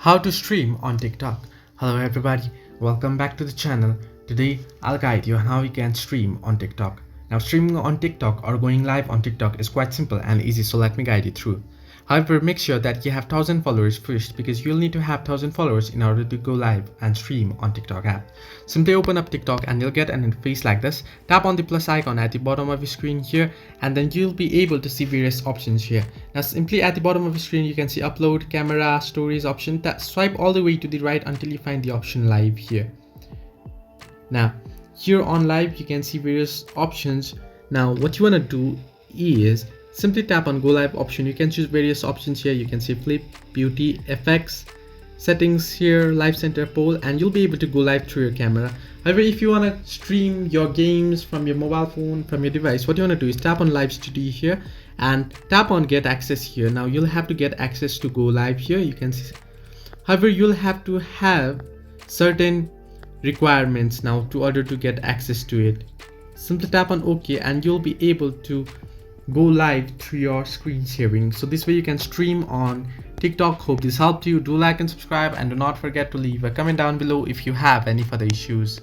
How to stream on TikTok. Hello everybody, welcome back to the channel. Today I'll guide you on how you can stream on TikTok. Now streaming on TikTok or going live on TikTok is quite simple and easy, so let me guide you through. However, make sure that you have 1000 followers first, because you'll need to have 1000 followers in order to go live and stream on TikTok app. Simply open up TikTok and you'll get an interface like this. Tap on the plus icon at the bottom of your screen here, and then you'll be able to see various options here. Now simply at the bottom of the screen you can see upload, camera, stories option. Swipe all the way to the right until you find the option live here. Now here on live you can see various options. Now what you want to do is simply tap on go live option. You can choose various options here. You can see flip, beauty, effects, settings here, live center, poll, and you'll be able to go live through your camera. However, if you want to stream your games from your mobile phone, from your device, what you want to do is tap on live studio here and tap on get access here. Now you'll have to get access to go live here. You can see, however, you'll have to have certain requirements now to order to get access to it. Simply tap on OK and you'll be able to go live through your screen sharing. So this way you can stream on TikTok. Hope this helped you. Do like and subscribe, and do not forget to leave a comment down below if you have any further issues.